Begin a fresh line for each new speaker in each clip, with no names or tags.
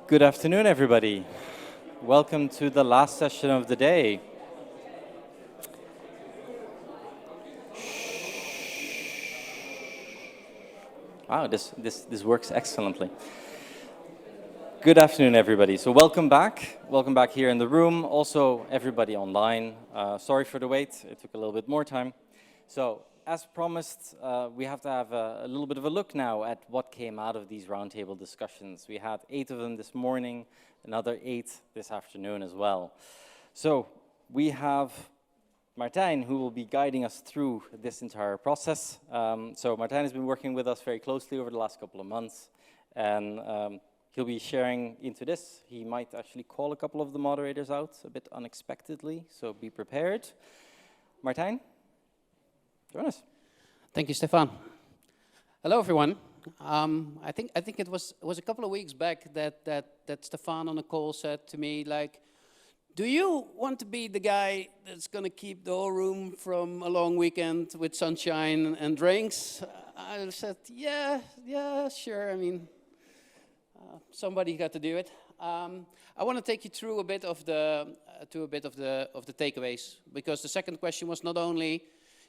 Good afternoon, everybody. Welcome to the last session of the day. Wow, this works excellently. Good afternoon, everybody. So welcome back. Welcome back here in the room. Also, everybody online. Sorry for the wait. It took a little bit more time. So, as promised, we have to have a little bit of a look now at what came out of these roundtable discussions. We had 8 of them this morning, another 8 this afternoon as well. So, we have Martijn, who will be guiding us through this entire process. So Martijn has been working with us very closely over the last couple of months, and he'll be sharing into this. He might actually call a couple of the moderators out a bit unexpectedly, so be prepared. Martijn, join us.
Thank you, Stefan. Hello, everyone. I think it was a couple of weeks back that Stefan on the call said to me, like, do you want to be the guy that's going to keep the whole room from a long weekend with sunshine and drinks? I said, yeah, sure. I mean, somebody got to do it. I want to take you through a bit of the takeaways, because the second question was not only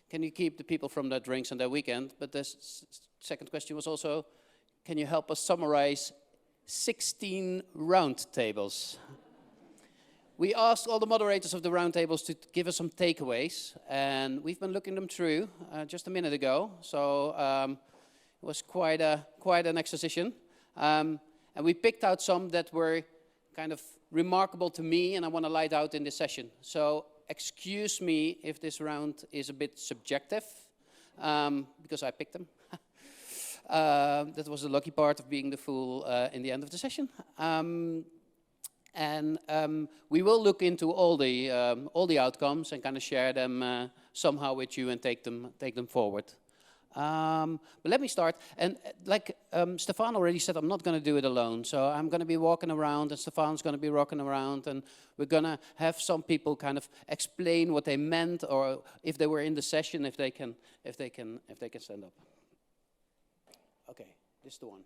can you keep the people from their drinks and their weekend, but the second question was also, can you help us summarize 16 roundtables? We asked all the moderators of the roundtables to give us some takeaways, and we've been looking them through just a minute ago. So it was quite an exercise. And we picked out some that were kind of remarkable to me, and I want to light out in this session. So excuse me if this round is a bit subjective, because I picked them. That was the lucky part of being the fool in the end of the session. And we will look into all the outcomes and kind of share them somehow with you and take them forward. But let me start. And like Stefan already said, I'm not going to do it alone. So I'm going to be walking around, and Stefan's going to be walking around, and we're going to have some people kind of explain what they meant, or if they were in the session, if they can stand up. Okay, this is the one.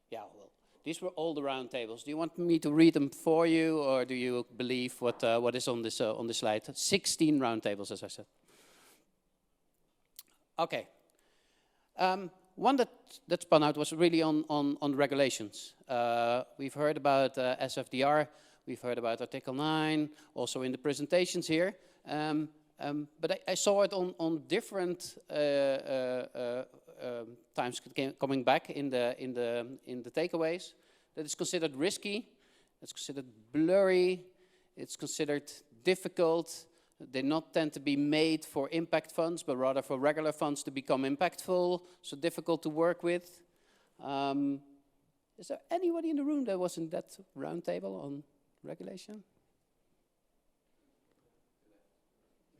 Yeah, well. These were all the round tables. Do you want me to read them for you, or do you believe what is on this slide? 16 round tables, as I said. Okay. One that spun out was really on regulations. We've heard about SFDR. We've heard about Article 9, also in the presentations here. But I saw it on different times coming back in the takeaways. That is considered risky, it's considered blurry, it's considered difficult. They not tend to be made for impact funds, but rather for regular funds to become impactful, so difficult to work with. Is there anybody in the room that was in that roundtable on regulation?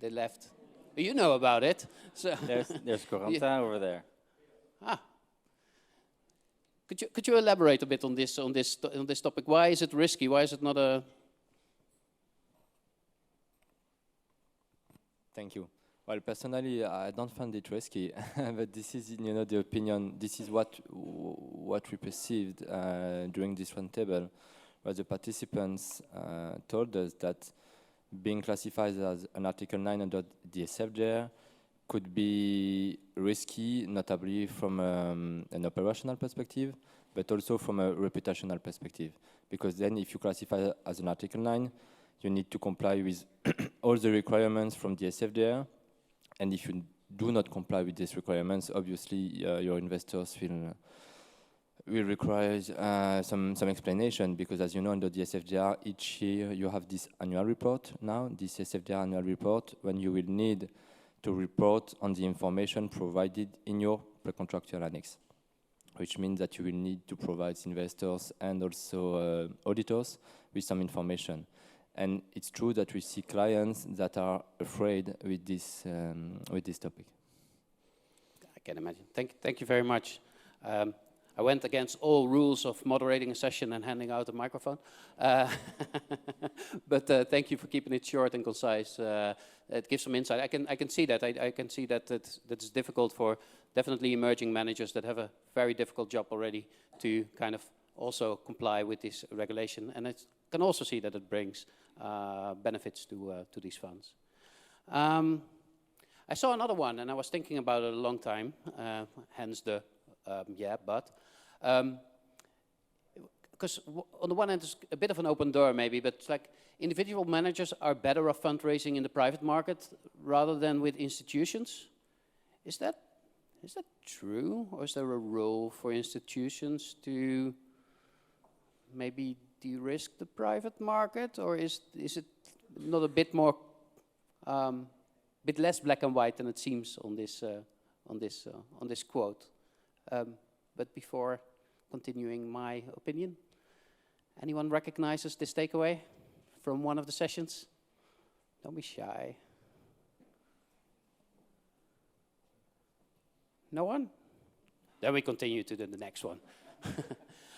They left. You know about it. So
There's Corentin over there.
Ah. Could you elaborate a bit on this topic? Why is it risky? Why is it not a?
Thank you. Well, personally, I don't find it risky, but this is, the opinion. This is what we perceived during this roundtable, where the participants told us that being classified as an Article 9 under the SFDR could be risky, notably from an operational perspective, but also from a reputational perspective. Because then if you classify as an Article 9, you need to comply with all the requirements from the SFDR. And if you do not comply with these requirements, obviously your investors will require some explanation, because as you know, under the SFDR, each year you have this annual report now, this SFDR annual report, when you will need to report on the information provided in your pre-contractual annex, which means that you will need to provide investors and also auditors with some information. And it's true that we see clients that are afraid with this topic.
I can imagine. Thank you very much. I went against all rules of moderating a session and handing out a microphone. But thank you for keeping it short and concise. It gives some insight. I can see that. I can see that it's difficult for definitely emerging managers that have a very difficult job already to kind of also comply with this regulation. And I can also see that it brings benefits to these funds. I saw another one, and I was thinking about it a long time, hence the yeah, but. Because on the one hand, it's a bit of an open door maybe, but it's like individual managers are better off fundraising in the private market rather than with institutions. Is that true? Or is there a role for institutions to maybe de-risk the private market? Or is it not a bit more, bit less black and white than it seems on this quote? But before continuing my opinion, anyone recognizes this takeaway from one of the sessions? Don't be shy. No one? Then we continue to the next one.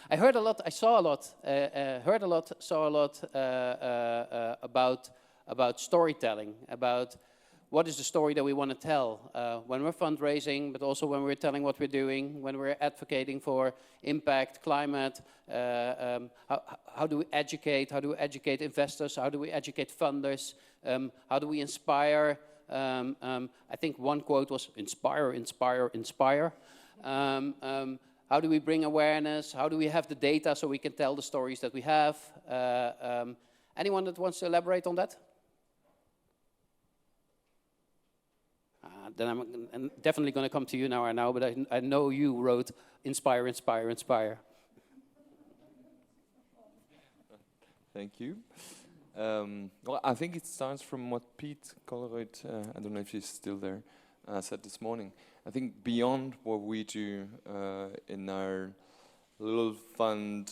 I heard a lot, I saw a lot, heard a lot, saw a lot about storytelling, about what is the story that we want to tell when we're fundraising, but also when we're telling what we're doing, when we're advocating for impact, climate, how do we educate investors, how do we educate funders, how do we inspire? I think one quote was inspire, inspire, inspire. How do we bring awareness? How do we have the data so we can tell the stories that we have? Anyone that wants to elaborate on that? Then I'm definitely going to come to you now, but I know you wrote inspire, inspire, inspire.
Thank you. Well, I think it starts from what Pete Colruyt, I don't know if he's still there, said this morning. I think beyond what we do in our little fund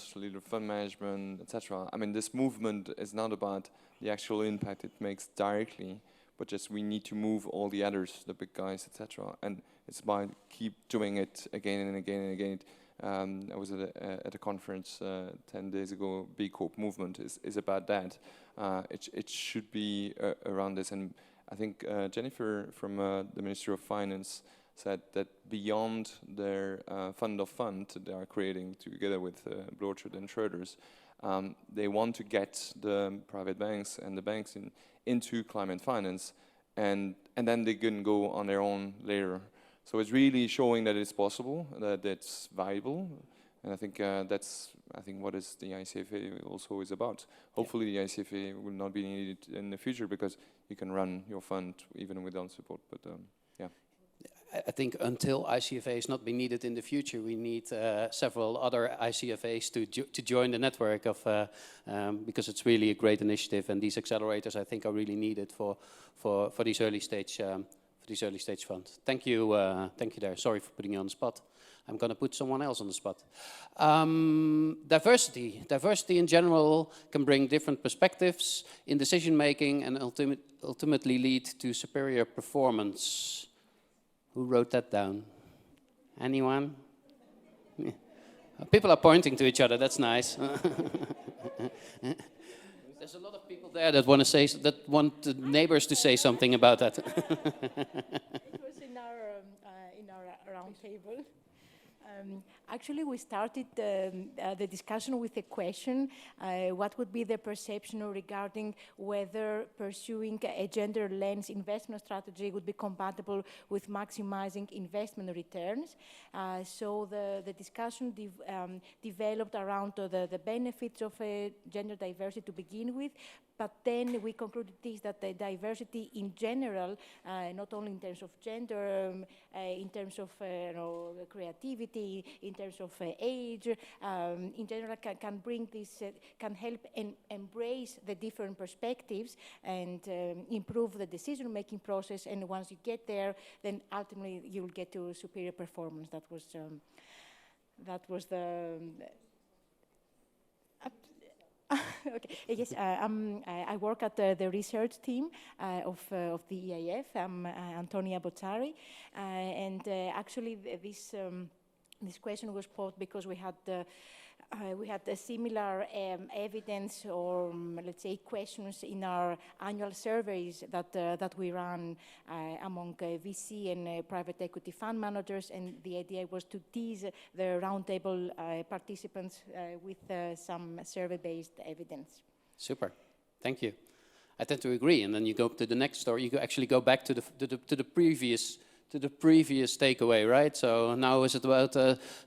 management, etc. I mean, this movement is not about the actual impact it makes directly, but just we need to move all the others, the big guys, etc. And it's about keep doing it again and again and again. I was at a conference 10 days ago. B Corp movement is about that. It should be around this, and I think Jennifer from the Ministry of Finance said that beyond their fund of fund they are creating together with Blorchard and Schroders, they want to get the private banks and the banks into climate finance, and then they can go on their own later. So it's really showing that it's possible, that it's viable, and I think that's what is the ICFA also is about. Hopefully the ICFA will not be needed in the future because you can run your fund even without support. But yeah.
I think until ICFA is not be needed in the future, we need several other ICFAs to join the network of because it's really a great initiative, and these accelerators I think are really needed for these early stage funds. Thank you there. Sorry for putting you on the spot. I'm going to put someone else on the spot. Diversity in general can bring different perspectives in decision making and ultimately lead to superior performance. Who wrote that down? Anyone? People are pointing to each other. That's nice. There's a lot of people there that want the neighbors to say something about that.
It was in our round table. Actually, we started the discussion with a question, what would be the perception regarding whether pursuing a gender lens investment strategy would be compatible with maximizing investment returns. So the discussion developed around the benefits of gender diversity to begin with, but then we concluded that the diversity in general, not only in terms of gender, in terms of creativity, in terms of age, in general can bring this, can help embrace the different perspectives and improve the decision-making process. And once you get there, then ultimately you will get to superior performance. That was the. Okay. Yes, I work at the research team of the EIF. I'm Antonia Bozzari, and actually this This question was posed because we had a similar evidence or let's say questions in our annual surveys that we run among VC and private equity fund managers, and the idea was to tease the roundtable participants with some survey-based evidence.
Super, thank you. I tend to agree, and then you go to the next story. You actually go back to the previous takeaway, right? So now is it about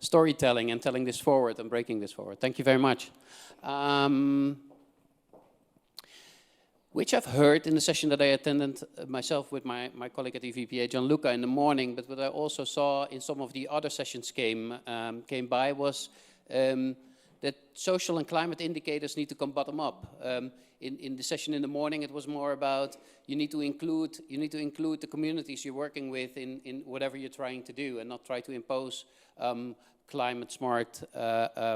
storytelling and telling this forward and breaking this forward. Thank you very much. Which I've heard in the session that I attended myself with my colleague at EVPA, Gianluca, in the morning, but what I also saw in some of the other sessions came by was that social and climate indicators need to come bottom up. In the session in the morning, it was more about you need to include the communities you're working with in whatever you're trying to do, and not try to impose climate smart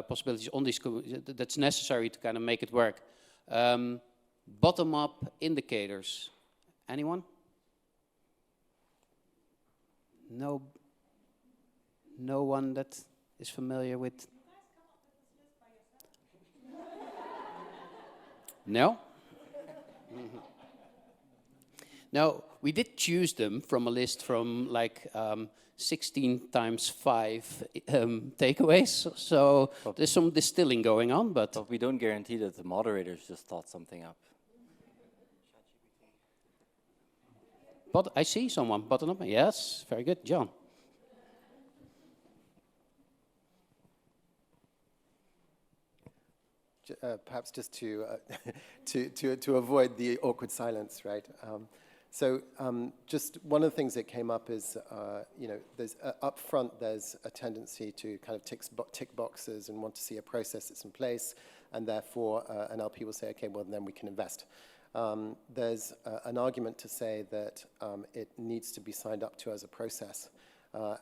possibilities on these that's necessary to kind of make it work. Bottom up indicators. Anyone? No one that is familiar with. No? No, we did choose them from a list from like 16 times 5 takeaways, so there's some distilling going on, but
we don't guarantee that the moderators just thought something up.
But I see someone button up. Yes, very good, John.
Perhaps just to to avoid the awkward silence, right? Just one of the things that came up is, there's up front there's a tendency to kind of tick boxes and want to see a process that's in place, and therefore an LP will say, okay, well then we can invest. There's an argument to say that it needs to be signed up to as a process.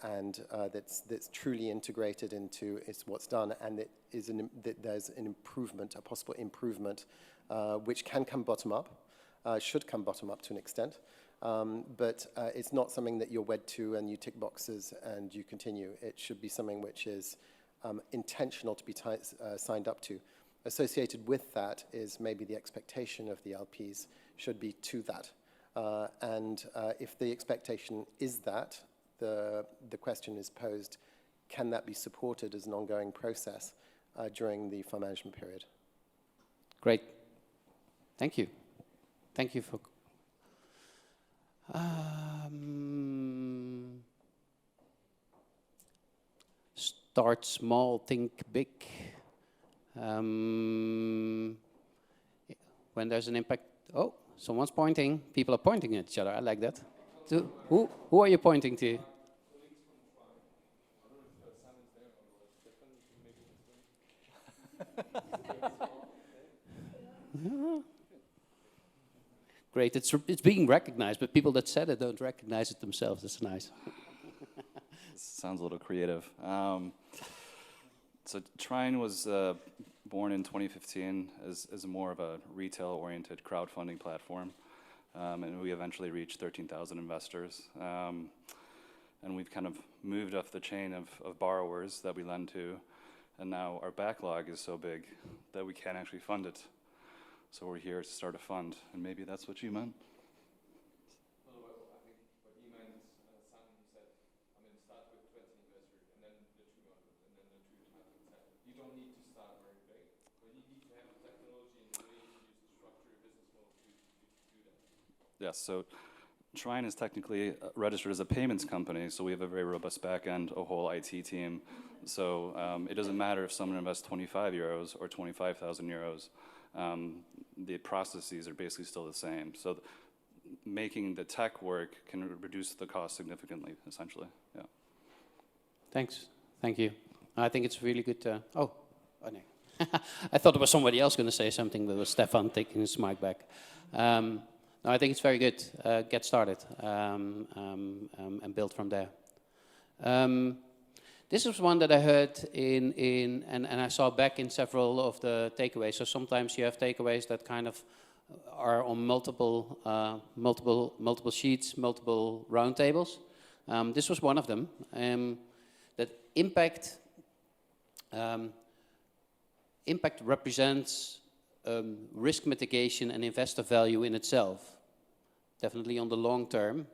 And that's truly integrated into what's done, and that there's an improvement, a possible improvement, which can come bottom up, should come bottom up to an extent, but it's not something that you're wed to and you tick boxes and you continue. It should be something which is intentional to be signed up to. Associated with that is maybe the expectation of the LPs should be to that, and if the expectation is that, the question is posed, can that be supported as an ongoing process during the fund management period?
Great. Thank you. Thank you for... Start small, think big. When there's an impact... Oh, someone's pointing. People are pointing at each other. I like that. Who are you pointing to? Great, it's being recognized, but people that said it don't recognize it themselves. That's nice.
Sounds a little creative. So Trine was born in 2015 as more of a retail-oriented crowdfunding platform. And we eventually reached 13,000 investors. And we've kind of moved up the chain of borrowers that we lend to. And now our backlog is so big that we can't actually fund it. So we're here to start a fund. And maybe that's what you meant?
I think what he meant, Simon said, start with 20 investors, and then the 200, and then the 2,000. You don't need to start very big, but you need to have the technology and the way to use the structure of business model to do that.
Yes, so Trine is technically registered as a payments company, so we have a very robust back end, a whole IT team. So it doesn't matter if someone invests 25 euros or 25,000 euros. The processes are basically still the same. So making the tech work can reduce the cost significantly, essentially. Yeah.
Thanks. Thank you. I think it's really good. Oh no. I thought there was somebody else going to say something, but it was Stefan taking his mic back. No, I think it's very good. Get started and build from there. This was one that I heard and I saw back in several of the takeaways. So sometimes you have takeaways that kind of are on multiple sheets, multiple roundtables. This was one of them. That impact impact represents risk mitigation and investor value in itself. Definitely on the long term.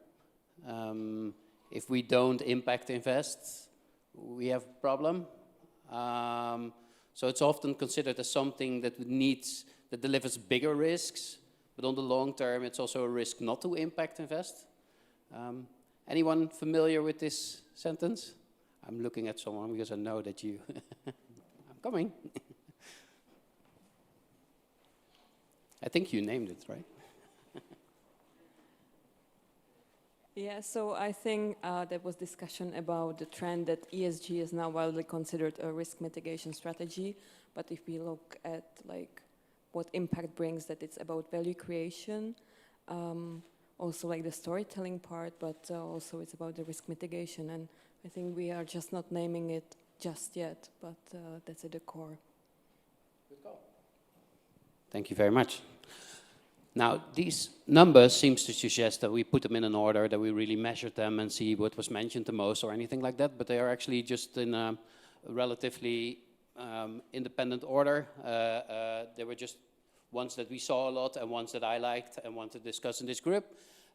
If we don't impact invest, we have a problem. So it's often considered as something that delivers bigger risks, but on the long term, it's also a risk not to impact invest. Anyone familiar with this sentence? I'm looking at someone because I know that you... I'm coming. I think you named it, right?
Yeah, so I think there was discussion about the trend that ESG is now widely considered a risk mitigation strategy. But if we look at like what impact brings, that it's about value creation, also like the storytelling part, but also it's about the risk mitigation. And I think we are just not naming it just yet, but that's at the core.
Good call. Thank you very much. Now, these numbers seems to suggest that we put them in an order, that we really measured them and see what was mentioned the most or anything like that, but they are actually just in a relatively independent order. They were just ones that we saw a lot and ones that I liked and wanted to discuss in this group.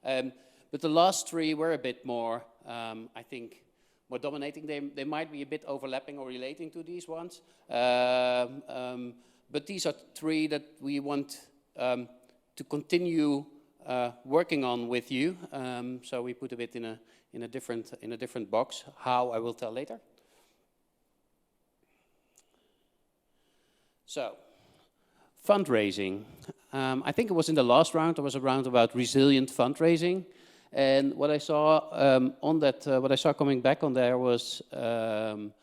But the last three were a bit more, I think, more dominating. They might be a bit overlapping or relating to these ones. But these are three that we want to continue working on with you. So we put a bit in a different box. How, I will tell later. So, fundraising. I think it was in the last round. There was a round about resilient fundraising, and what I saw on that, what I saw coming back on there was kind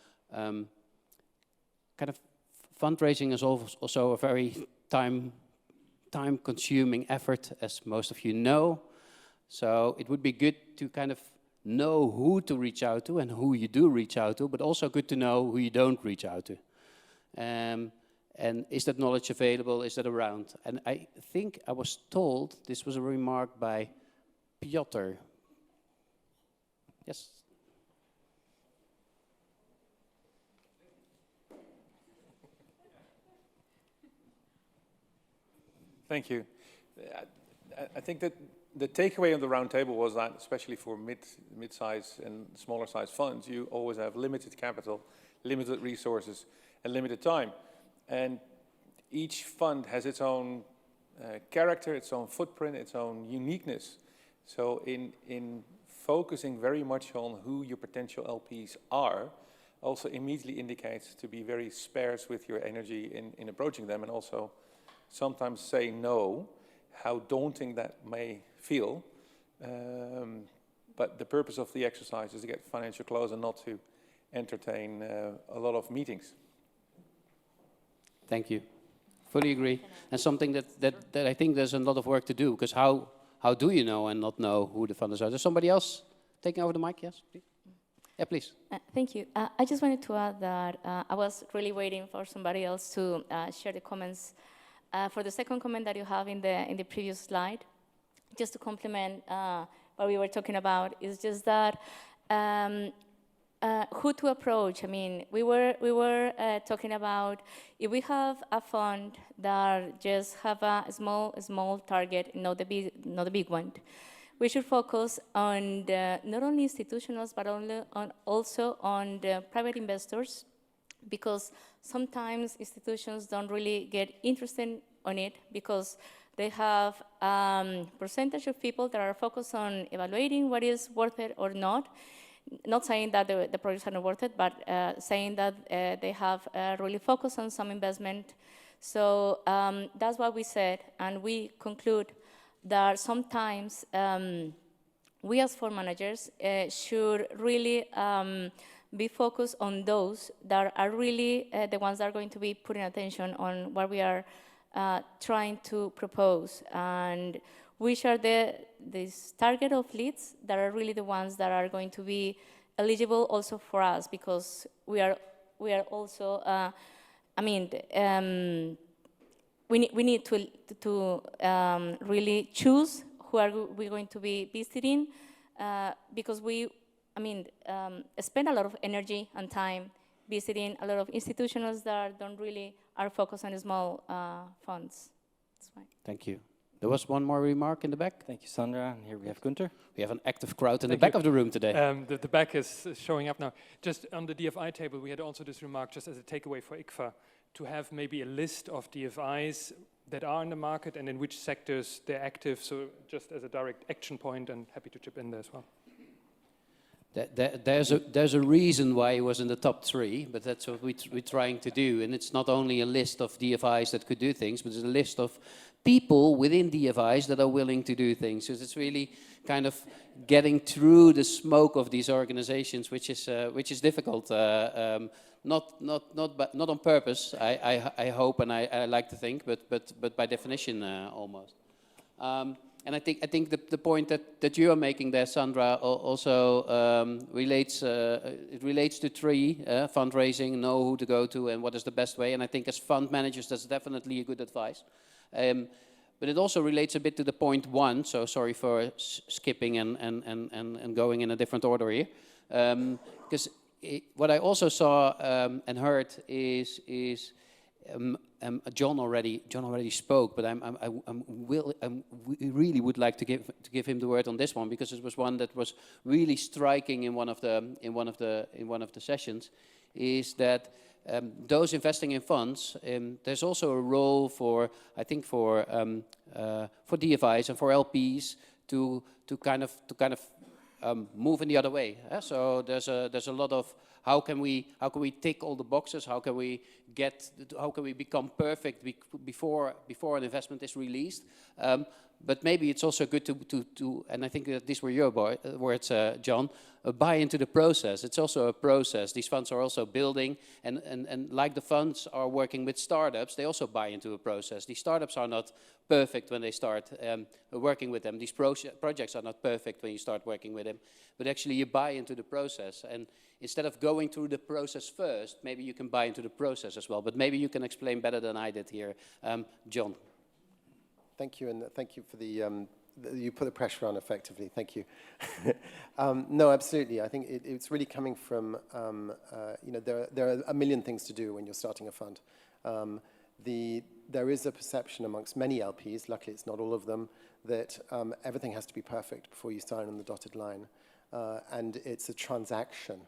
of fundraising is also a very time-consuming effort, as most of you know. So it would be good to kind of know who to reach out to and who you do reach out to, but also good to know who you don't reach out to. And is that knowledge available? Is that around? And I think I was told this was a remark by Piotr. Yes.
Thank you. I think that the takeaway on the roundtable was that, especially for mid-size and smaller size funds, you always have limited capital, limited resources, and limited time. And each fund has its own character, its own footprint, its own uniqueness. So in focusing very much on who your potential LPs are, also immediately indicates to be very sparse with your energy in approaching them, and also sometimes say no, how daunting that may feel. But the purpose of the exercise is to get financial close and not to entertain a lot of meetings.
Thank you. Fully agree. And something that I think there's a lot of work to do, because how do you know and not know who the funders are? There's somebody else taking over the mic? Yes, please. Yeah, please.
Thank you. I just wanted to add that I was really waiting for somebody else to share the comments. For the second comment that you have in the previous slide, just to complement what we were talking about, is just that who to approach. I mean, we were talking about if we have a fund that just have a small target, not the big one. We should focus on not only institutionals but also on the private investors, because sometimes institutions don't really get interested on it because they have percentage of people that are focused on evaluating what is worth it or not. Not saying that the projects are not worth it, but saying that they have really focused on some investment. So that's what we said, and we conclude that sometimes we as fund managers should really be focused on those that are really the ones that are going to be putting attention on what we are trying to propose, and which are this target of leads that are really the ones that are going to be eligible also for us, because we are also, I mean, we need to really choose who are we going to be visiting, because we spend a lot of energy and time visiting a lot of institutions that don't really are focused on small funds. That's why.
Thank you. There was one more remark in the back.
Thank you, Sandra. And here we have Gunther.
We have an active crowd in the
Thank
back
you.
of the room today.
The back is showing up now. Just on the DFI table, we had also this remark, just as a takeaway for ICFA, to have maybe a list of DFIs that are in the market and in which sectors they're active, so just as a direct action point, and happy to chip in there as well.
There's a reason why it was in the top 3, but that's what we're trying to do. And it's not only a list of DFIs that could do things, but it's a list of people within DFIs that are willing to do things. So it's really kind of getting through the smoke of these organizations, which is difficult. Not on purpose, I hope, and I like to think, but by definition almost. And I think the point that you are making there, Sandra, also relates. It relates to 3 fundraising, know who to go to, and what is the best way. And I think as fund managers, that's definitely a good advice. But it also relates a bit to the point 1. So sorry for skipping and going in a different order here, because what I also saw and heard is. John already spoke, but we really would like to give him the word on this one, because it was one that was really striking in one of the sessions. Is that those investing in funds, there's also a role for, I think, for DFIs and for LPs to kind of move in the other way. So there's a lot of how can we tick all the boxes? How can we become perfect before an investment is released? But maybe it's also good to and I think that these were your words, John, buy into the process. It's also a process. These funds are also building, and like the funds are working with startups, they also buy into a process. These startups are not perfect when they start working with them. These projects are not perfect when you start working with them, but actually you buy into the process. And instead of going through the process first, maybe you can buy into the process as well. But maybe you can explain better than I did here, John.
Thank you, and thank you for you put the pressure on effectively. Thank you. No, absolutely. I think it's really coming from, there are a million things to do when you're starting a fund. There is a perception amongst many LPs, luckily it's not all of them, that everything has to be perfect before you sign on the dotted line. And it's a transaction.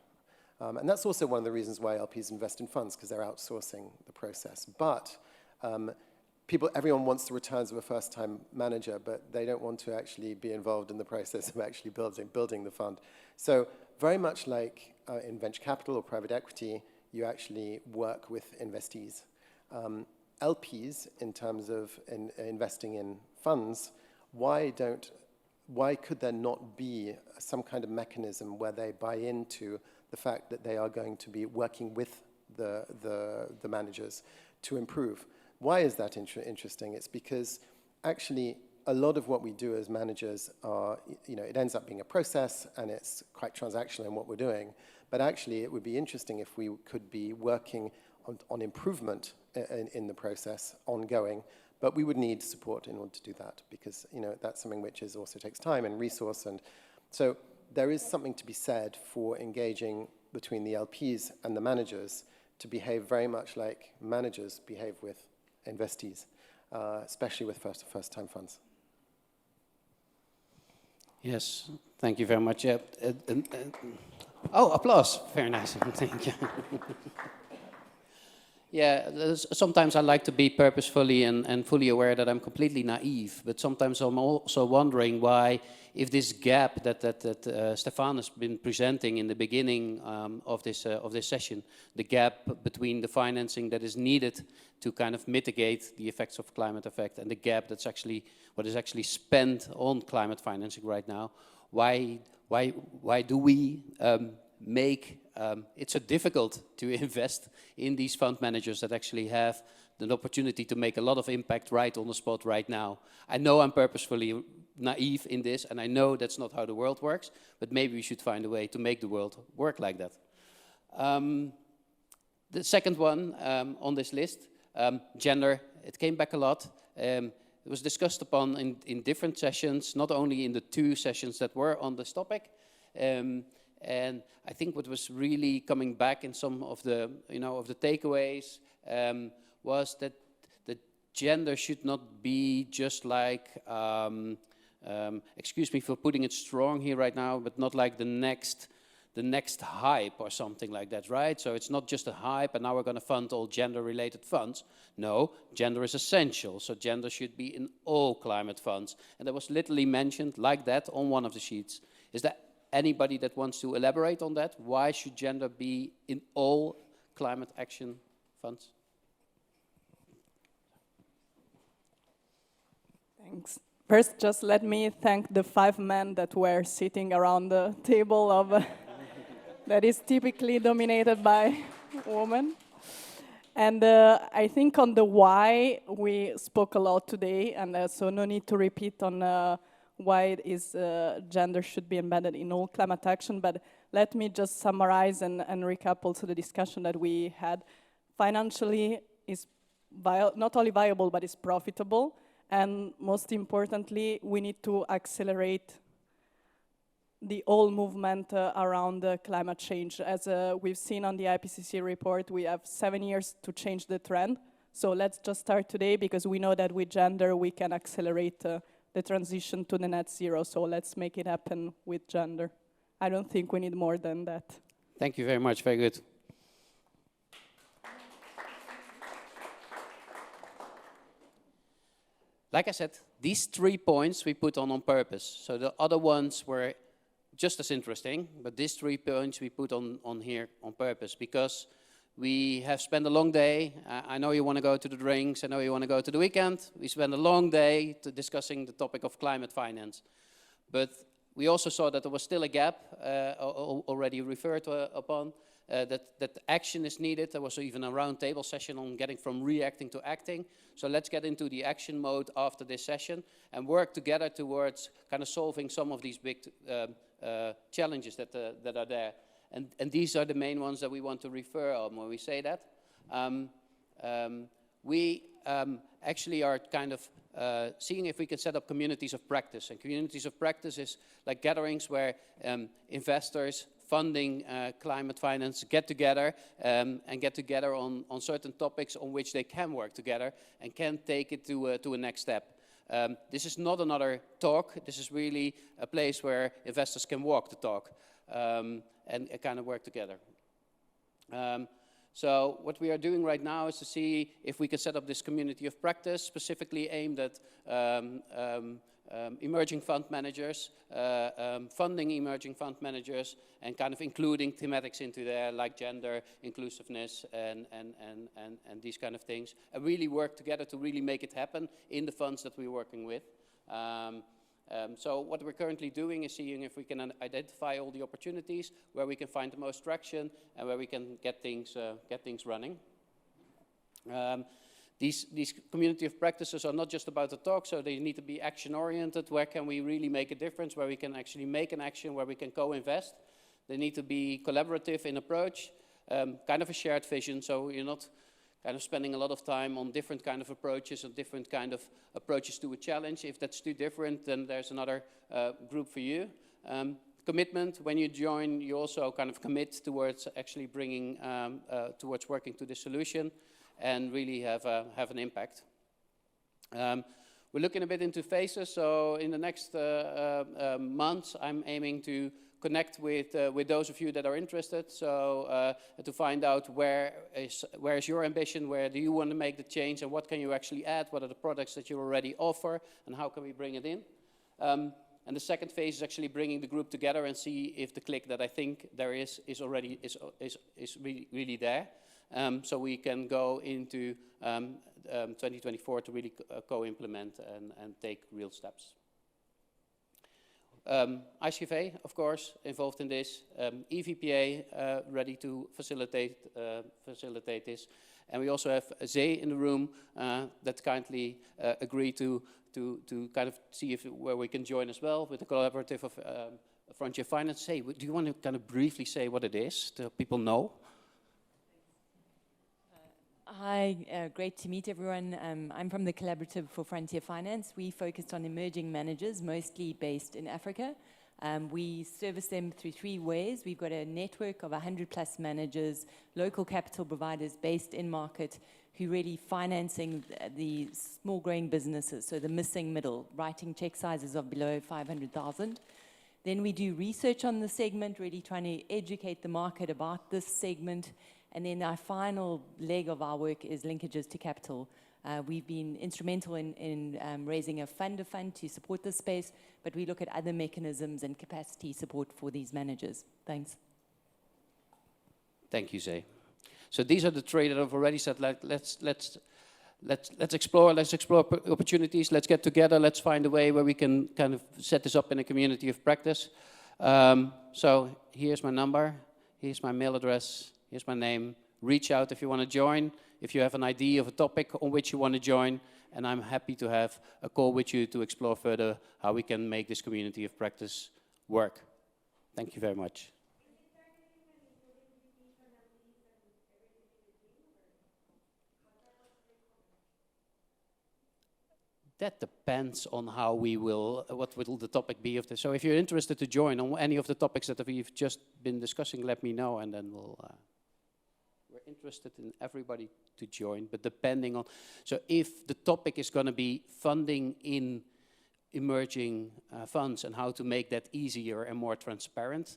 And that's also one of the reasons why LPs invest in funds, because they're outsourcing the process. But everyone wants the returns of a first-time manager, but they don't want to actually be involved in the process of actually building the fund. So very much like in venture capital or private equity, you actually work with investees. LPs, in terms of investing in funds, why could there not be some kind of mechanism where they buy into the fact that they are going to be working with the managers to improve? Why is that interesting? It's because actually a lot of what we do as managers are, it ends up being a process and it's quite transactional in what we're doing. But actually it would be interesting if we could be working on improvement in the process, ongoing. But we would need support in order to do that, because that's something which also takes time and resource. And so there is something to be said for engaging between the LPs and the managers to behave very much like managers behave with investees, especially with first-time funds.
Yes, thank you very much. Oh, applause. Very nice. Thank you. Yeah, sometimes I like to be purposefully and fully aware that I'm completely naive, but sometimes I'm also wondering why, if this gap that Stefan has been presenting in the beginning of this session, the gap between the financing that is needed to kind of mitigate the effects of climate effect and the gap that's actually what is actually spent on climate financing right now, why do we make it so difficult to invest in these fund managers that actually have the opportunity to make a lot of impact right on the spot right now? I know I'm purposefully naive in this, and I know that's not how the world works, but maybe we should find a way to make the world work like that. The second one on this list, gender, it came back a lot. It was discussed upon in different sessions, not only in the 2 sessions that were on this topic. And I think what was really coming back in some of the, of the takeaways was that the gender should not be just like, excuse me for putting it strong here right now, but not like the next hype or something like that, right? So it's not just a hype and now we're going to fund all gender-related funds. No, gender is essential, so gender should be in all climate funds. And that was literally mentioned like that on one of the sheets. Is there anybody that wants to elaborate on that? Why should gender be in all climate action funds?
Thanks. First, just let me thank the 5 men that were sitting around the table of that is typically dominated by women. And I think on the why, we spoke a lot today, and so no need to repeat on why it is gender should be embedded in all climate action, but let me just summarize and recap also the discussion that we had. Financially is not only viable, but is profitable. And most importantly, we need to accelerate the whole movement around climate change. As we've seen on the IPCC report, we have 7 years to change the trend. So let's just start today, because we know that with gender, we can accelerate the transition to the net zero. So let's make it happen with gender. I don't think we need more than that.
Thank you very much. Very good. Like I said, these 3 points we put on purpose. So the other ones were just as interesting, but these 3 points we put on here on purpose because we have spent a long day. I know you want to go to the drinks. I know you want to go to the weekend. We spent a long day discussing the topic of climate finance. But we also saw that there was still a gap, already referred upon, that action is needed. There was even a roundtable session on getting from reacting to acting. So let's get into the action mode after this session and work together towards kind of solving some of these big challenges that are there. And these are the main ones that we want to refer on when we say that. We actually are kind of seeing if we can set up communities of practice. And communities of practice is like gatherings where investors funding climate finance get together and get together on certain topics on which they can work together and can take it to a next step. This is not another talk. This is really a place where investors can walk the talk and kind of work together. So what we are doing right now is to see if we can set up this community of practice specifically aimed at emerging fund managers, funding emerging fund managers, and kind of including thematics into there like gender, inclusiveness, and these kind of things, and really work together to really make it happen in the funds that we're working with. So what we're currently doing is seeing if we can identify all the opportunities where we can find the most traction and where we can get things running. These community of practices are not just about the talk, so they need to be action-oriented. Where can we really make a difference? Where we can actually make an action, where we can co-invest. They need to be collaborative in approach, kind of a shared vision, so you're not kind of spending a lot of time on different kind of approaches or different kind of approaches to a challenge. If that's too different, then there's another group for you. Commitment, when you join, you also kind of commit towards actually bringing, towards working to the solution and really have an impact. We're looking a bit into phases, so in the next months, I'm aiming to connect with those of you that are interested, so to find out where is your ambition, where do you want to make the change, and what can you actually add, what are the products that you already offer, and how can we bring it in. And the second phase is actually bringing the group together and see if the click that I think there is really there. So we can go into 2024 to really co-implement and take real steps. ICFA, of course, involved in this. EVPA, ready to facilitate this. And we also have Zee in the room that kindly agreed to kind of see where we can join as well with the collaborative of Frontier Finance. Zee, do you want to kind of briefly say what it is, so people know?
Hi, great to meet everyone. I'm from the Collaborative for Frontier Finance. We focused on emerging managers, mostly based in Africa. We service them through 3 ways. We've got a network of 100+ managers, local capital providers based in market, who really financing the small growing businesses, so the missing middle, writing check sizes of below 500,000. Then we do research on the segment, really trying to educate the market about this segment. And then our final leg of our work is linkages to capital. We've been instrumental in raising a fund to support this space, but we look at other mechanisms and capacity support for these managers. Thanks.
Thank you, Zay. So these are the 3 that I've already said. Let's explore opportunities. Let's get together. Let's find a way where we can kind of set this up in a community of practice. So here's my number. Here's my mail address. Here's my name. Reach out if you want to join. If you have an idea of a topic on which you want to join, and I'm happy to have a call with you to explore further how we can make this community of practice work. Thank you very much. That depends on how we will, what will the topic be of this. So if you're interested to join on any of the topics that we've just been discussing, let me know, and then we're interested in everybody to join, but depending on, so if the topic is going to be funding in emerging funds and how to make that easier and more transparent,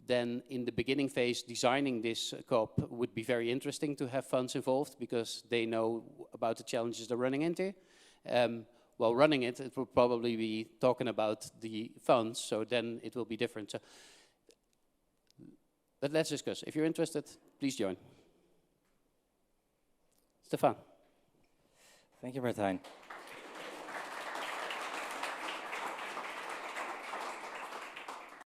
then in the beginning phase, designing this COP would be very interesting to have funds involved because they know about the challenges they're running into. While running it, it will probably be talking about the funds, so then it will be different. So, but let's discuss. If you're interested, please join. Stefan.
Thank you, Martijn.